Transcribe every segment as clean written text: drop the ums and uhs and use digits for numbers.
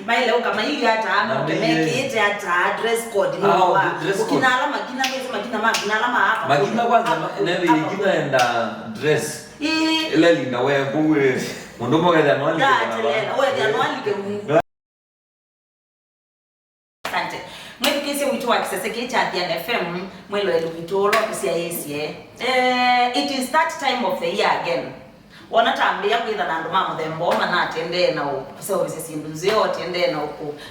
maile kama ili hata ama umeke hata dress code ni wa ukina alama kina hizo magina alama hapa magina kwanza nebe ikina enda dress ile lina wewe kuwe mundu mmoja anwali asante mwekese wito wa kisasa kicha Athiani FM mwelo elitolo kusia yesie it is that time of the year again wanatambia kwitha na nduma muthembo na atende na services induze otende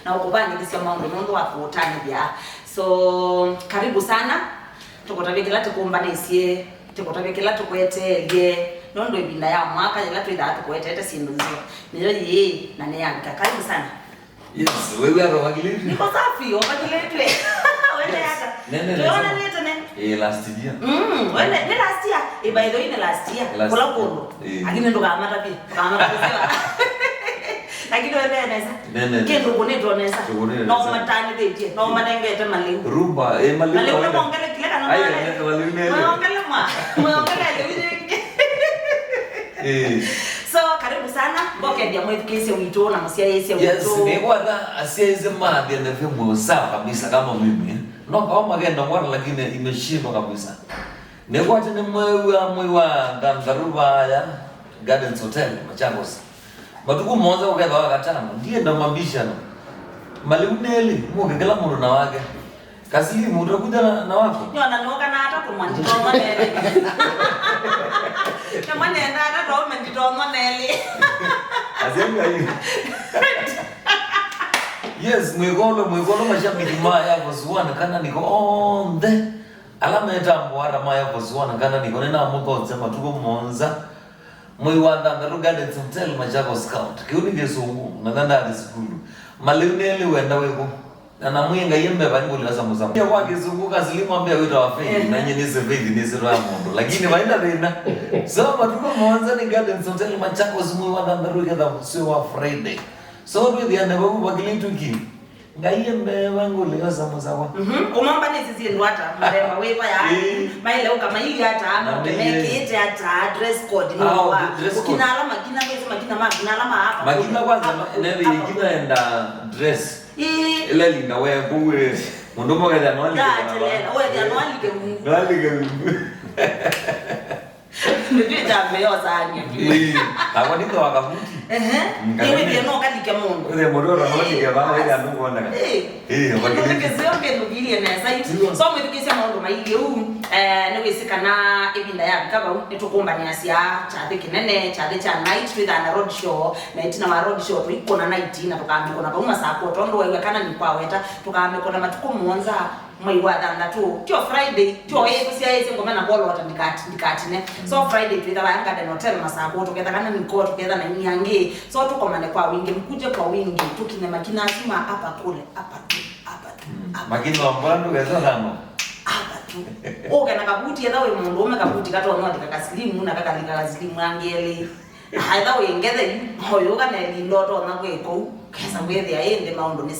na ukubani kisia maundu mundu wakutani bia so karibu sana tukotabekela tukumbanesie tukotabekela tukwetelie nondo ibinda ya mwaka ila twitha tukwetete sinduze niyo ye na neyanka karibu sana. Yes, wewe are wagilete. Niko safi, wagilete. Wewe hata. Tuona nini tena? Last year. Wewe ni last year. By the way ni last year. Kola kondo. Lakini ndo kama hata pia. Kama kusema. Lakini wewe nesa. Kendo kone tonesa. No matani deje. No madengete malingo. Ruba, malingo. Malingo mongele kile kana. Ayo, malingo. Mongele mwa. Mongele so karibu sana mboke ndia mwekese wito na msia yese wito. Yes, ni kwada asiye madhi na vimo sawa kabisa kama mimi. No kama magenda mwana lakini imeshindwa kabisa. Ni kwada ni mwewa Gandaruba ya Gardens Hotel Machakos. Matuku mmoja ukadha wakatano ndiye ndo mambisha no. Maliuneli muke kila mundu na wake. Kasili mundu kuja na wako. Yo ananoka na hata kumwandika mwanele. Kama nenda hata ndo umenditoa mwanele. Azenga hiyo. Yes, mwegolo mashabiki maya bozwana kana niko onde. Alama etambo ara maya bozwana kana niko nena muko sema tuko monza. Mwiwanda ndarugade hotel Machakos Scout. Kiuni gesungu nadanda alizikulu. Maluneli wenda weko. Na mwenga yembe bangu laza muzamu. Ya wake zunguka zilimwambia wito wa faith na nyeneze faith ni zero ya mundu. Lakini waenda tena. So matuko mwanza ni Gardens Hotel Machakos mwiwanda ndaruga da sio Friday. So we the never bagili tuki. Ngayembe bangu laza muzamu. Umamba nezi ndo hata maremba wepa ya. Maile kama ili hata ama umeke hata dress code ni wa. Ukina alama kina hizo magina alama hapa. Magina kwanza nebe ikina enda dress. Ile lina wewe kuwe mundu mmoja anwali wewe anwali ke Mungu. Nali ke Mungu. Ndio jambo yozanya. Hapo ndio wakafuti. Iwe ndio no kali ke Mungu. Ile mororo hodi ke baba ile ndo kuona. Wakati kesho ngendo gili na site. So mwedikisha maondo maili huu niwesekana ibinda ya kaba nitukumba ni asia cha kinene cha night with an road show na itina ma road show tuko na night na tukaambia kuna bauma sako tondo wewe kana ni kwa weta tukaambia kuna matuko muanza mwiwa danda tu tio Friday tio yeye kusia yeye ngoma na bolo wata nikati ne so Friday tuita bayanga den hotel masako tukenda kana Nicko tukenda na nyange so tuko mane kwa wingi mkuje kwa wingi tukine makina asima hapa kule hapa tu makina mbando gaza hamo oga nakabuti yadawe mundu umekabuti katonwa dikakasilimu na kakalika silimu angeli haitha wengeze hoyo kana lindoto na kweko kesa ngwethe aende maundu ni